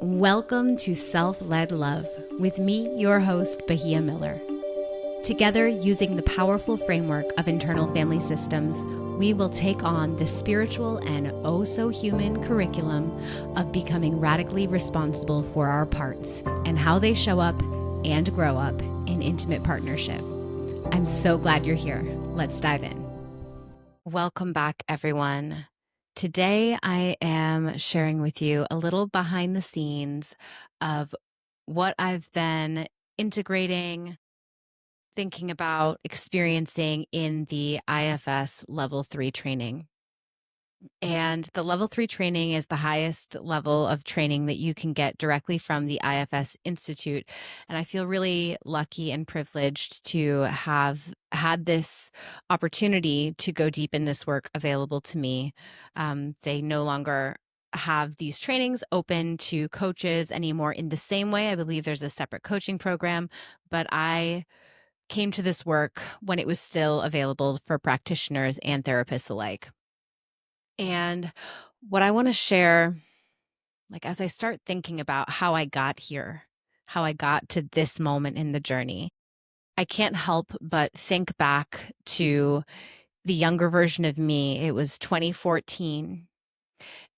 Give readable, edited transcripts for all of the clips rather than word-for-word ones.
Welcome to Self-Led Love with me, your host, Bahia Miller. Together, using the powerful framework of internal family systems, we will take on the spiritual and oh-so-human curriculum of becoming radically responsible for our parts and how they show up and grow up in intimate partnership. I'm so glad you're here. Let's dive in. Welcome back, everyone. Today, I am sharing with you a little behind the scenes of what I've been integrating, thinking about, experiencing in the IFS Level 3 training. And the Level 3 training is the highest level of training that you can get directly from the IFS Institute. And I feel really lucky and privileged to have had this opportunity to go deep in this work available to me. They no longer have these trainings open to coaches anymore in the same way. I believe there's a separate coaching program, but I came to this work when it was still available for practitioners and therapists alike. And what I want to share, as I start thinking about how I got here, how I got to this moment in the journey, I can't help but think back to the younger version of me. It was 2014,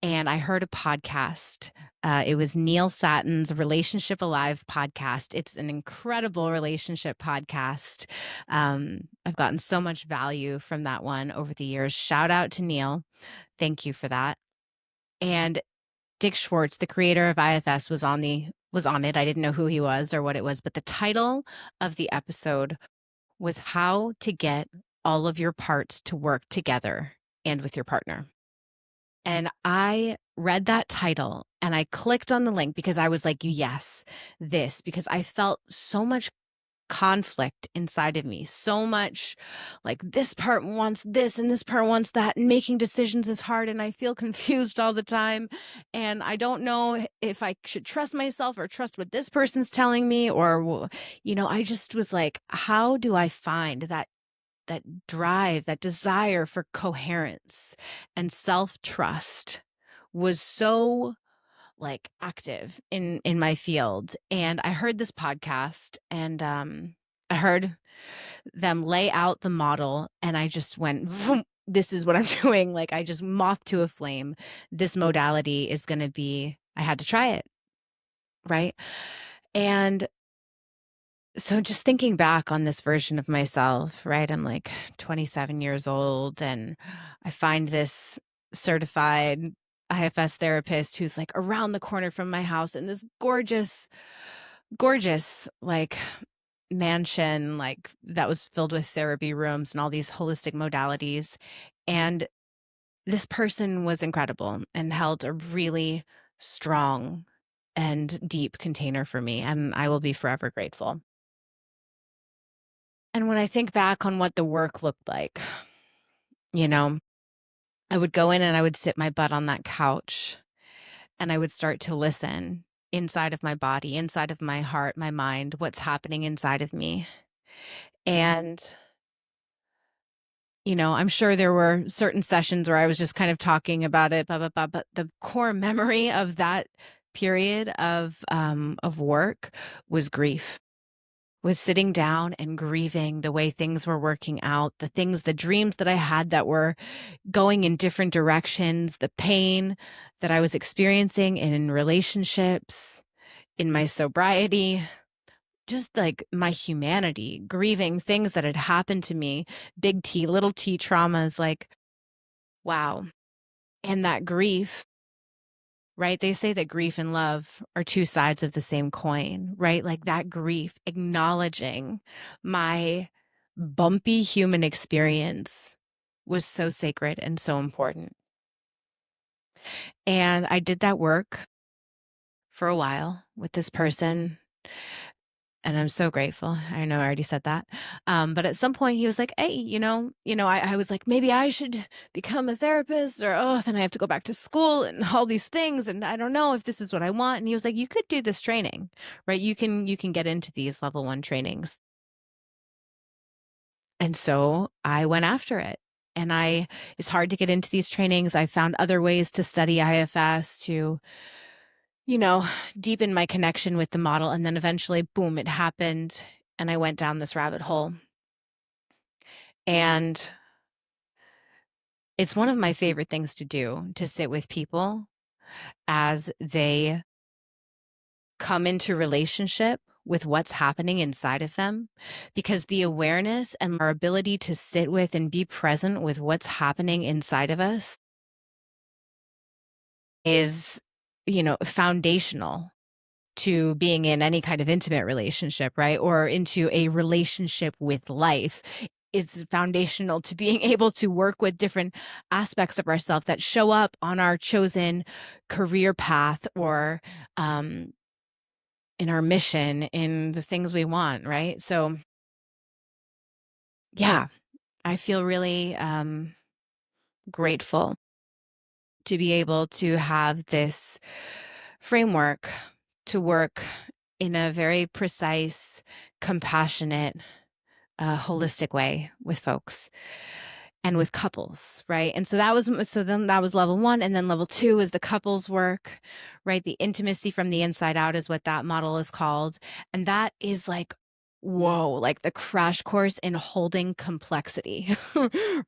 and I heard a podcast. It was Neil Sattin's Relationship Alive podcast. It's an incredible relationship podcast. I've gotten so much value from that one over the years. Shout out to Neil. Thank you for that. And Dick Schwartz, the creator of IFS, was on it. I didn't know who he was or what it was, but the title of the episode was How to Get All of Your Parts to Work Together and with Your Partner. And I read that title and I clicked on the link because I was like, yes, because I felt so much conflict inside of me, so much like this part wants this and this part wants that, and making decisions is hard and I feel confused all the time, and I don't know if I should trust myself or trust what this person's telling me, or I just was like, how do I find that drive, that desire for coherence and self-trust was so active in my field. And I heard this podcast, and I heard them lay out the model, and I just went, vroom, this is what I'm doing. I just moth to a flame. This modality is going to be, I had to try it. Right. And so just thinking back on this version of myself, right? I'm 27 years old, and I find this certified IFS therapist who's around the corner from my house in this gorgeous mansion that was filled with therapy rooms and all these holistic modalities. And this person was incredible and held a really strong and deep container for me, and I will be forever grateful. And when I think back on what the work looked like, I would go in and I would sit my butt on that couch, and I would start to listen inside of my body, inside of my heart, my mind, what's happening inside of me. And, I'm sure there were certain sessions where I was just kind of talking about it, blah, blah, blah, but the core memory of that period of work was grief. Was sitting down and grieving the way things were working out, the dreams that I had that were going in different directions, the pain that I was experiencing in relationships, in my sobriety, just my humanity, grieving things that had happened to me, big T, little T traumas, wow. And that grief, right? They say that grief and love are two sides of the same coin, right? That grief, acknowledging my bumpy human experience was so sacred and so important. And I did that work for a while with this person, and I'm so grateful. I know I already said that. But at some point he was like, hey, I was like, maybe I should become a therapist, or, then I have to go back to school and all these things. And I don't know if this is what I want. And he was like, you could do this training, right? You can get into these level 1 trainings. And so I went after it. And it's hard to get into these trainings. I found other ways to study IFS, to deepen my connection with the model. And then eventually, boom, it happened. And I went down this rabbit hole. And it's one of my favorite things to do, to sit with people as they come into relationship with what's happening inside of them, because the awareness and our ability to sit with and be present with what's happening inside of us is, foundational to being in any kind of intimate relationship, right? Or into a relationship with life. It's foundational to being able to work with different aspects of ourselves that show up on our chosen career path, or in our mission, in the things we want, right? So, yeah, I feel really grateful to be able to have this framework to work in a very precise, compassionate, holistic way with folks and with couples, right? And so then that was level 1. And then level 2 is the couples work, right? The intimacy from the inside out is what that model is called. And that is like, whoa, like the crash course in holding complexity,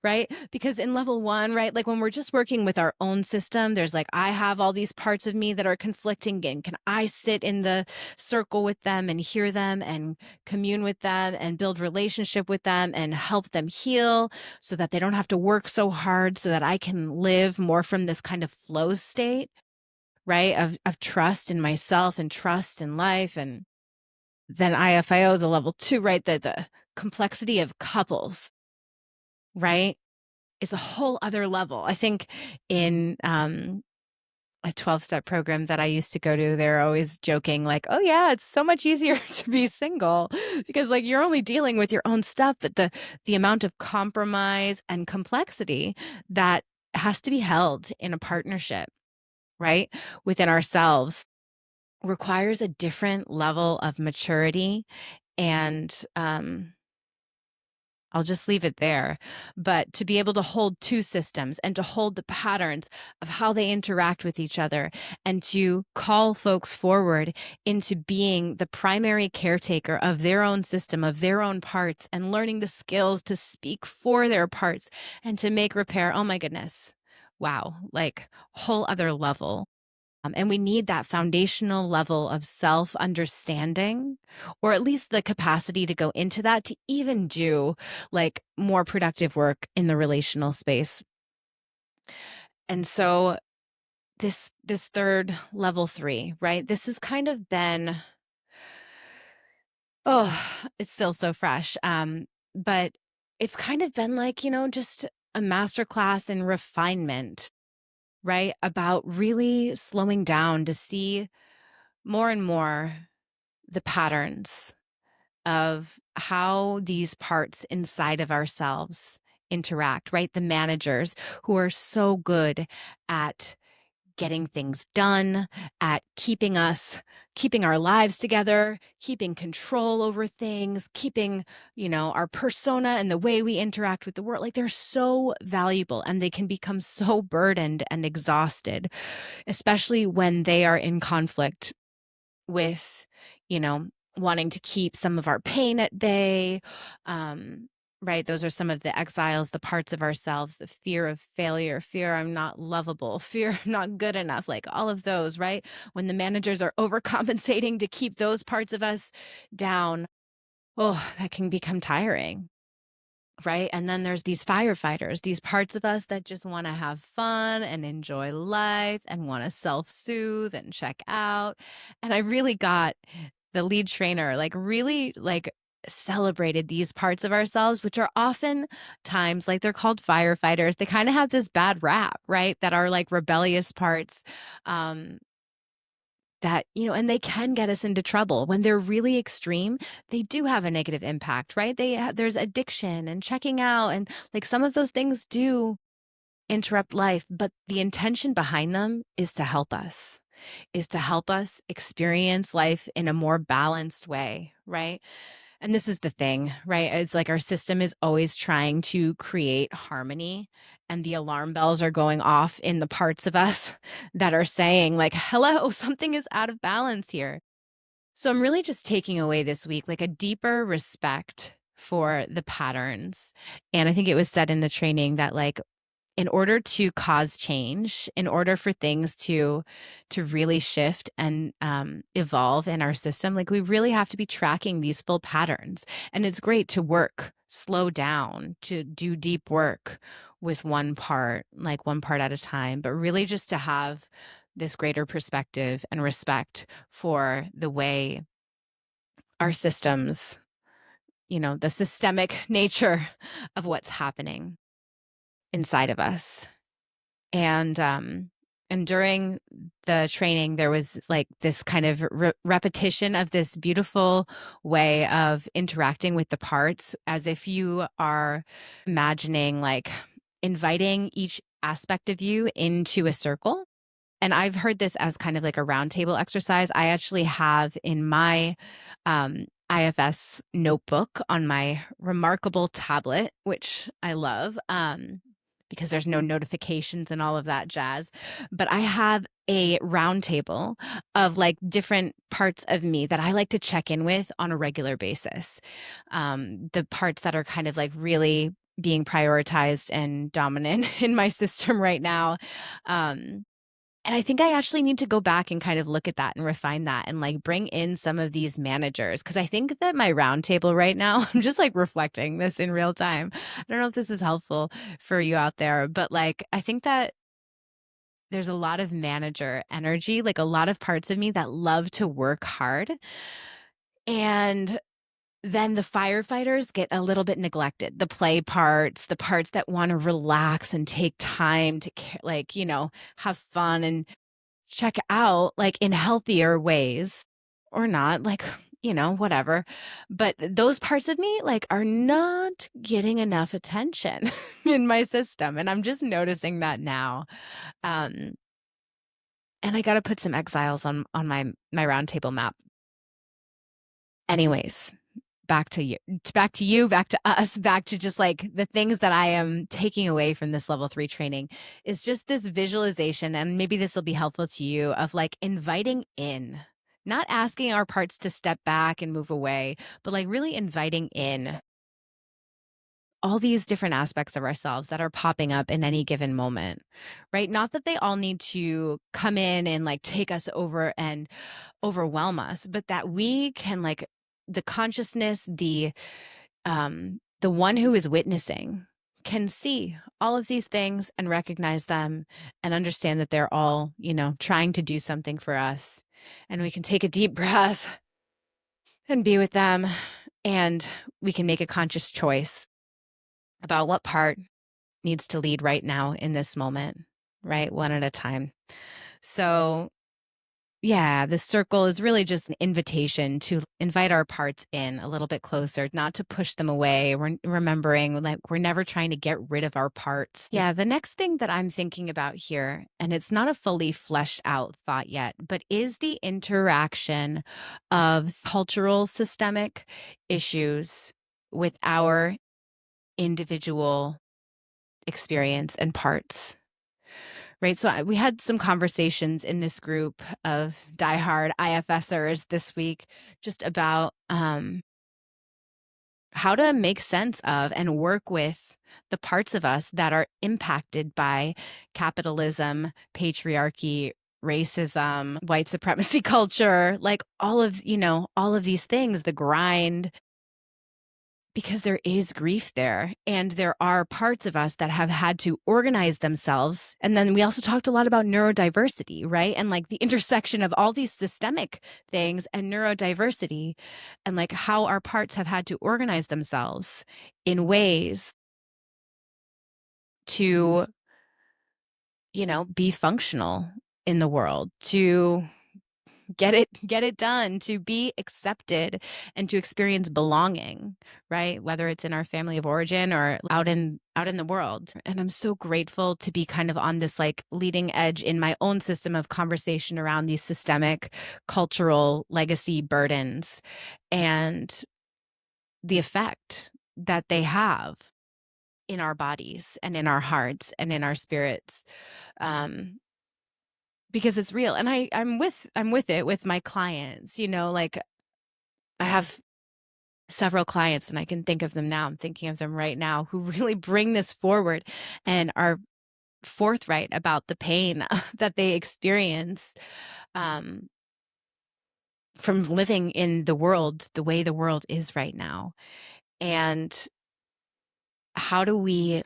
right? Because in level 1, right, like when we're just working with our own system, there's like, I have all these parts of me that are conflicting, and can I sit in the circle with them and hear them and commune with them and build relationship with them and help them heal, so that they don't have to work so hard, so that I can live more from this kind of flow state, right? Of trust in myself and trust in life. And then IFIO, the level 2, right? The complexity of couples, right? Is a whole other level. I think in a 12-step program that I used to go to, they're always joking like, oh yeah, it's so much easier to be single because like you're only dealing with your own stuff, but the amount of compromise and complexity that has to be held in a partnership, right, within ourselves, requires a different level of maturity. And I'll just leave it there. But to be able to hold two systems and to hold the patterns of how they interact with each other, and to call folks forward into being the primary caretaker of their own system, of their own parts, and learning the skills to speak for their parts and to make repair. Oh my goodness. Wow. Like whole other level. And we need that foundational level of self-understanding, or at least the capacity to go into that, to even do like more productive work in the relational space. And so this third level 3, right? This has kind of been, it's still so fresh. But it's kind of been like, just a masterclass in refinement, right? About really slowing down to see more and more the patterns of how these parts inside of ourselves interact, right? The managers who are so good at getting things done, at keeping our lives together, keeping control over things, keeping, our persona and the way we interact with the world. Like they're so valuable, and they can become so burdened and exhausted, especially when they are in conflict with, wanting to keep some of our pain at bay. Right. Those are some of the exiles, the parts of ourselves, the fear of failure, fear I'm not lovable, fear I'm not good enough, like all of those, right? When the managers are overcompensating to keep those parts of us down, that can become tiring. Right. And then there's these firefighters, these parts of us that just want to have fun and enjoy life and want to self-soothe and check out. And I really got the lead trainer, like really like celebrated these parts of ourselves, which are often times like they're called firefighters. They kind of have this bad rap, right? That are like rebellious parts. That, and they can get us into trouble when they're really extreme. They do have a negative impact, right? There's addiction and checking out, and like some of those things do interrupt life, but the intention behind them is to help us, experience life in a more balanced way, right? And this is the thing, right? It's like our system is always trying to create harmony, and the alarm bells are going off in the parts of us that are saying, like, hello, something is out of balance here. So I'm really just taking away this week, like a deeper respect for the patterns. And I think it was said in the training that, like, in order to cause change, in order for things to really shift and evolve in our system, like, we really have to be tracking these full patterns. And it's great to work, slow down, to do deep work with one part, like one part at a time, but really just to have this greater perspective and respect for the way our systems, the systemic nature of what's happening inside of us. And during the training, there was like this kind of repetition of this beautiful way of interacting with the parts, as if you are imagining, like, inviting each aspect of you into a circle. And I've heard this as kind of like a roundtable exercise. I actually have in my IFS notebook on my remarkable tablet, which I love, because there's no notifications and all of that jazz. But I have a roundtable of like different parts of me that I like to check in with on a regular basis. The parts that are kind of like really being prioritized and dominant in my system right now. And I think I actually need to go back and kind of look at that and refine that and like bring in some of these managers. Cause I think that my roundtable right now, I'm just like reflecting this in real time. I don't know if this is helpful for you out there, but like, I think that there's a lot of manager energy, like a lot of parts of me that love to work hard. And then the firefighters get a little bit neglected. The play parts, the parts that want to relax and take time to like, have fun and check out, like, in healthier ways or not, like, whatever. But those parts of me, like, are not getting enough attention in my system. And I'm just noticing that now. Um, and I got to put some exiles on my roundtable map. Anyways, back to you, back to us, back to just like the things that I am taking away from this level 3 training is just this visualization. And maybe this will be helpful to you, of like inviting in, not asking our parts to step back and move away, but like really inviting in all these different aspects of ourselves that are popping up in any given moment, right? Not that they all need to come in and like take us over and overwhelm us, but that we can, like, the consciousness, the one who is witnessing can see all of these things and recognize them and understand that they're all, trying to do something for us. And we can take a deep breath and be with them, and we can make a conscious choice about what part needs to lead right now in this moment, right? One at a time. So yeah, the circle is really just an invitation to invite our parts in a little bit closer, not to push them away. We're remembering, like, we're never trying to get rid of our parts. Yeah, the next thing that I'm thinking about here, and it's not a fully fleshed out thought yet, but is the interaction of cultural systemic issues with our individual experience and parts. Right. So we had some conversations in this group of diehard IFSers this week just about how to make sense of and work with the parts of us that are impacted by capitalism, patriarchy, racism, white supremacy culture, like all of these things, the grind, because there is grief there. And there are parts of us that have had to organize themselves. And then we also talked a lot about neurodiversity, right? And like the intersection of all these systemic things and neurodiversity, and like how our parts have had to organize themselves in ways to, be functional in the world, to get it done, to be accepted and to experience belonging, right? Whether it's in our family of origin or out in the world. And I'm so grateful to be kind of on this like leading edge in my own system of conversation around these systemic cultural legacy burdens. And the effect that they have in our bodies and in our hearts and in our spirits. Because it's real. And I'm with it with my clients, like I have several clients and I can think of them now. I'm thinking of them right now who really bring this forward and are forthright about the pain that they experience um, from living in the world the way the world is right now. And how do we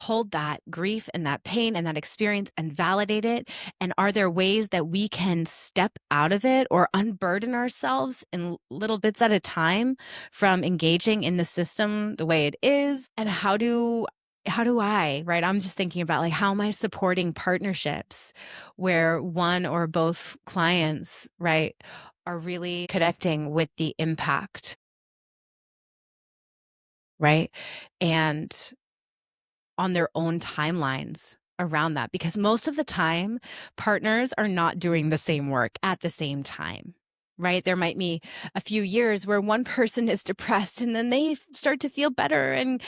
hold that grief and that pain and that experience and validate it? And are there ways that we can step out of it or unburden ourselves in little bits at a time from engaging in the system the way it is? And how do I, right? I'm just thinking about like, how am I supporting partnerships where one or both clients, right, are really connecting with the impact, right? And on their own timelines around that, because most of the time partners are not doing the same work at the same time, right? There might be a few years where one person is depressed and then they start to feel better and,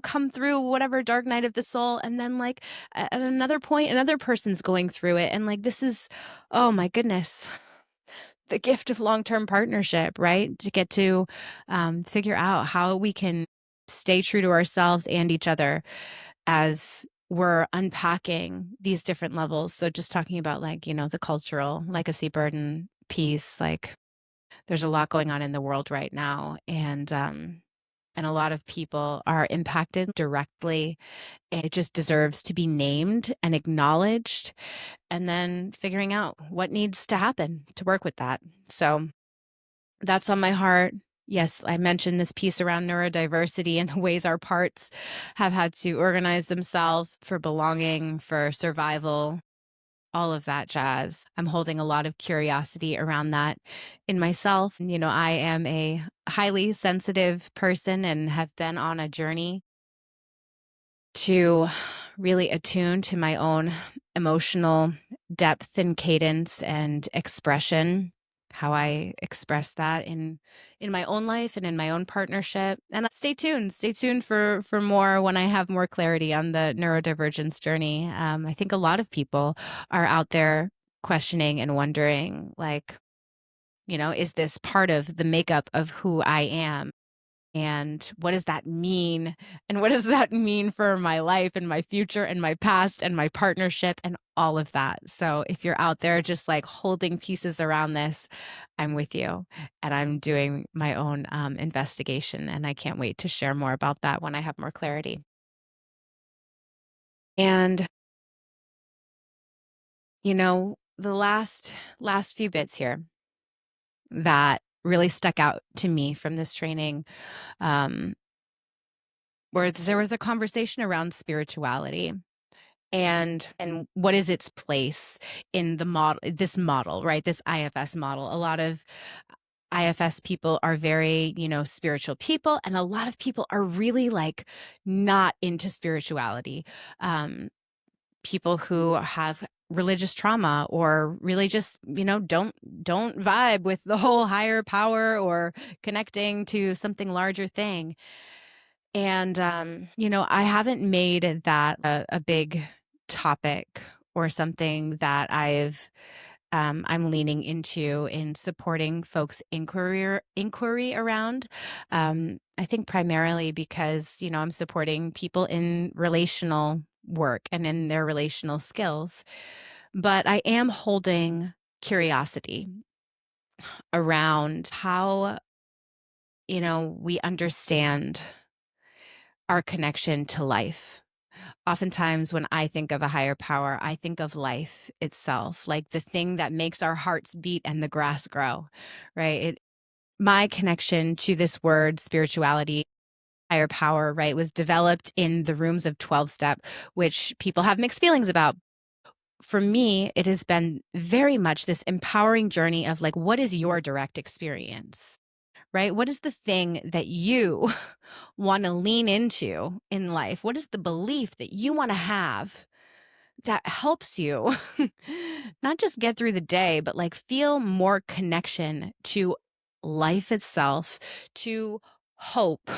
come through whatever dark night of the soul. And then like at another point, another person's going through it. And like, this is, oh my goodness, the gift of long-term partnership, right? To get to figure out how we can stay true to ourselves and each other as we're unpacking these different levels. So just talking about like, the cultural legacy burden piece, like there's a lot going on in the world right now. And a lot of people are impacted directly. It just deserves to be named and acknowledged, and then figuring out what needs to happen to work with that. So that's on my heart. Yes, I mentioned this piece around neurodiversity and the ways our parts have had to organize themselves for belonging, for survival, all of that jazz. I'm holding a lot of curiosity around that in myself. I am a highly sensitive person and have been on a journey to really attune to my own emotional depth and cadence and expression, how I express that in my own life and in my own partnership. And stay tuned for more when I have more clarity on the neurodivergence journey. I think a lot of people are out there questioning and wondering, like, is this part of the makeup of who I am? And what does that mean? And what does that mean for my life and my future and my past and my partnership and all of that? So if you're out there just like holding pieces around this, I'm with you. And I'm doing my own investigation. And I can't wait to share more about that when I have more clarity. And, the last few bits here that really stuck out to me from this training, um, where there was a conversation around spirituality and what is its place in this model, right? This IFS model. A lot of IFS people are very, spiritual people, and a lot of people are really like not into spirituality. People who have religious trauma or really just, don't vibe with the whole higher power or connecting to something larger thing. And, I haven't made that a big topic or something that I'm leaning into in supporting folks' inquiry around. I think primarily because, I'm supporting people in relational work and in their relational skills. But I am holding curiosity around how, we understand our connection to life. Oftentimes, when I think of a higher power, I think of life itself, like the thing that makes our hearts beat and the grass grow, right? My connection to this word, spirituality, higher power, right, was developed in the rooms of 12 step, which people have mixed feelings about. For me, it has been very much this empowering journey of like, what is your direct experience? Right? What is the thing that you want to lean into in life? What is the belief that you want to have that helps you not just get through the day, but like feel more connection to life itself, to hope.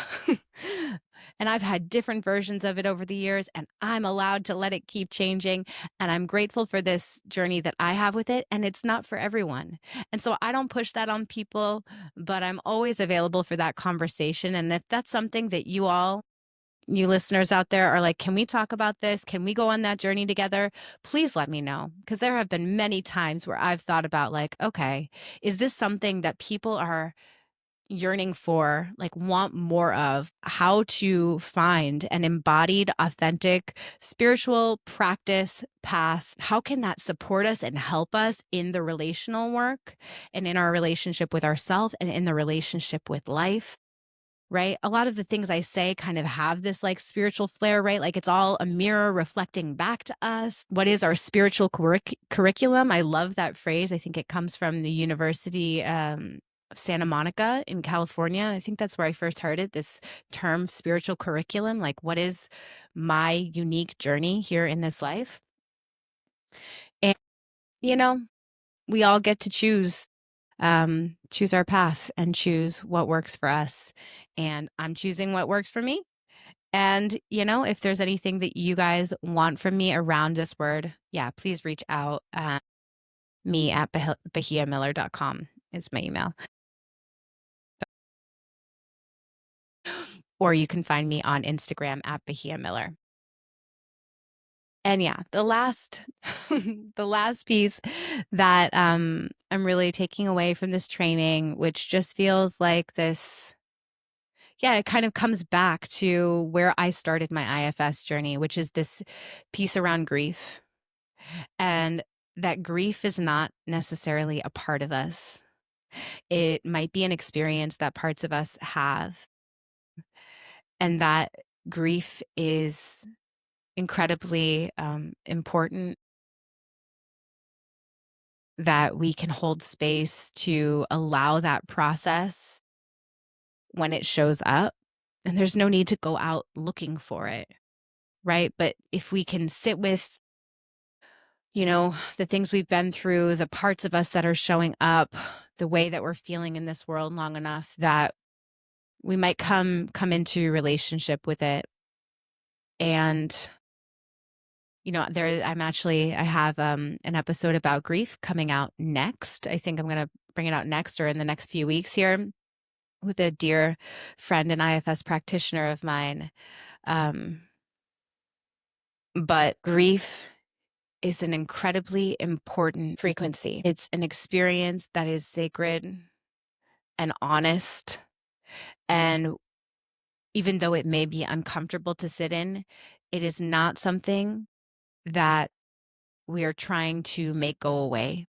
And I've had different versions of it over the years, and I'm allowed to let it keep changing. And I'm grateful for this journey that I have with it. And it's not for everyone. And so I don't push that on people, but I'm always available for that conversation. And if that's something that you listeners out there are like, can we talk about this? Can we go on that journey together? Please let me know. Because there have been many times where I've thought about, like, okay, is this something that people are yearning for, like want more of? How to find an embodied, authentic spiritual practice path? How can that support us and help us in the relational work and in our relationship with ourselves and in the relationship with life? Right? A lot of the things I say kind of have this like spiritual flair, right? Like it's all a mirror reflecting back to us. What is our spiritual curriculum? I love that phrase. I think it comes from the University of Santa Monica in California. I think that's where I first heard it, this term spiritual curriculum. Like, what is my unique journey here in this life? And, you know, we all get to choose our path and choose what works for us. And I'm choosing what works for me. And, if there's anything that you guys want from me around this word, yeah, please reach out. Me at bahiamiller.com is my email. Or you can find me on Instagram at Bahia Miller. And yeah, the last the last piece that I'm really taking away from this training, which just feels like this, yeah, it kind of comes back to where I started my IFS journey, which is this piece around grief. And that grief is not necessarily a part of us. It might be an experience that parts of us have, and that grief is incredibly important, that we can hold space to allow that process when it shows up. And there's no need to go out looking for it, right? But if we can sit with, the things we've been through, the parts of us that are showing up, the way that we're feeling in this world long enough that we might come into relationship with it. And I have an episode about grief coming out next. I think I'm going to bring it out next or in the next few weeks here with a dear friend and IFS practitioner of mine. But grief is an incredibly important frequency. It's an experience that is sacred and honest. And even though it may be uncomfortable to sit in, it is not something that we are trying to make go away.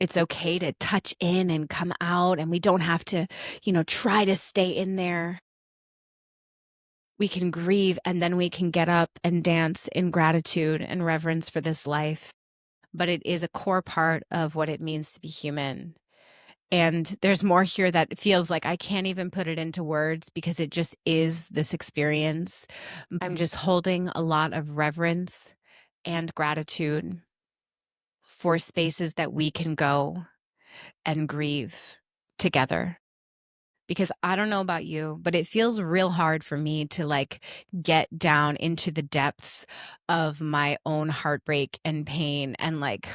It's okay to touch in and come out, and we don't have to, try to stay in there. We can grieve, and then we can get up and dance in gratitude and reverence for this life. But it is a core part of what it means to be human. And there's more here that feels like I can't even put it into words because it just is this experience. I'm just holding a lot of reverence and gratitude for spaces that we can go and grieve together. Because I don't know about you, but it feels real hard for me to like get down into the depths of my own heartbreak and pain, and like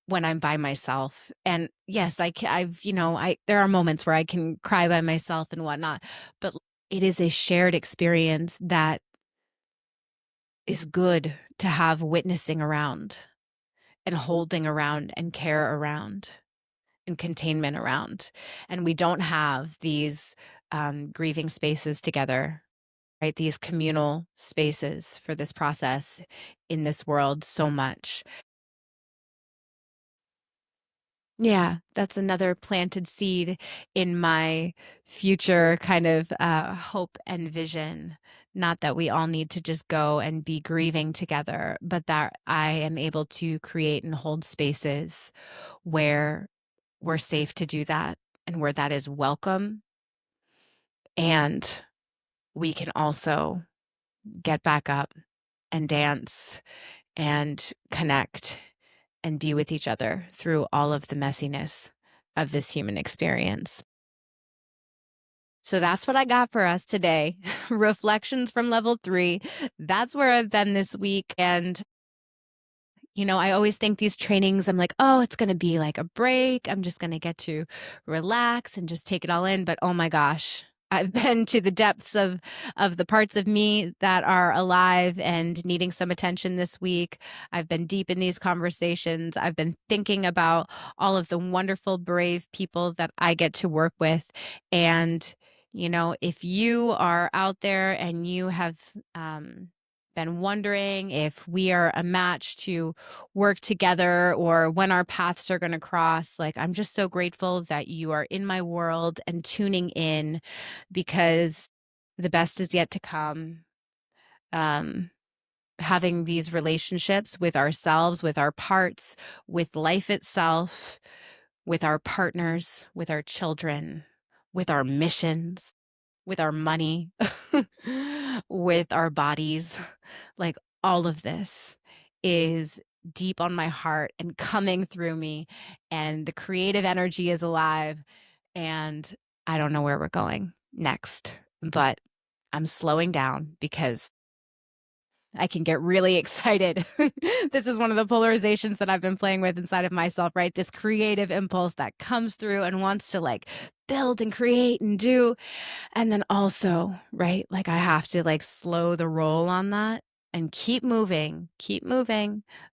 when I'm by myself. And yes, there are moments where I can cry by myself and whatnot, but it is a shared experience that is good to have witnessing around and holding around and care around and containment around. And we don't have these grieving spaces together, right? These communal spaces for this process in this world so much. Yeah, that's another planted seed in my future kind of hope and vision. Not that we all need to just go and be grieving together, but that I am able to create and hold spaces where we're safe to do that and where that is welcome. And we can also get back up and dance and connect and be with each other through all of the messiness of this human experience. So that's what I got for us today. Reflections from level 3. That's where I've been this week. And, I always think these trainings, I'm like, oh, it's going to be like a break. I'm just going to get to relax and just take it all in. But oh my gosh, I've been to the depths of the parts of me that are alive and needing some attention this week. I've been deep in these conversations. I've been thinking about all of the wonderful, brave people that I get to work with. And, if you are out there and you have been wondering if we are a match to work together or when our paths are going to cross, like, I'm just so grateful that you are in my world and tuning in, because the best is yet to come. Having these relationships with ourselves, with our parts, with life itself, with our partners, with our children, with our missions, with our money, with our bodies, like, all of this is deep on my heart and coming through me, and the creative energy is alive, and I don't know where we're going next, but I'm slowing down because I can get really excited. This is one of the polarizations that I've been playing with inside of myself, right? This creative impulse that comes through and wants to like build and create and do. And then also, right, like, I have to like slow the roll on that and keep moving,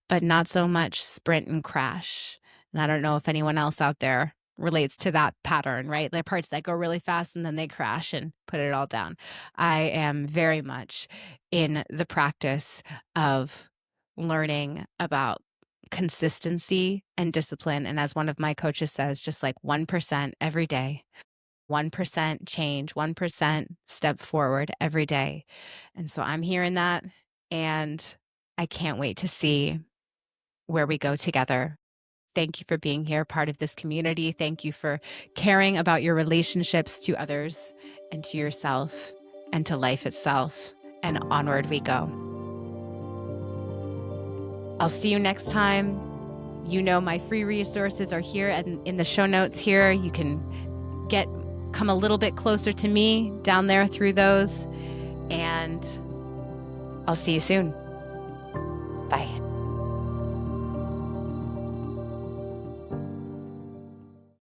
but not so much sprint and crash. And I don't know if anyone else out there relates to that pattern, right? Like parts that go really fast and then they crash and put it all down. I am very much in the practice of learning about consistency and discipline. And as one of my coaches says, just like 1% every day, 1% change, 1% step forward every day. And so I'm hearing that, and I can't wait to see where we go together. Thank you for being here, part of this community. Thank you for caring about your relationships to others and to yourself and to life itself. And onward we go. I'll see you next time. My free resources are here and in the show notes here. You can come a little bit closer to me down there through those. And I'll see you soon. Bye.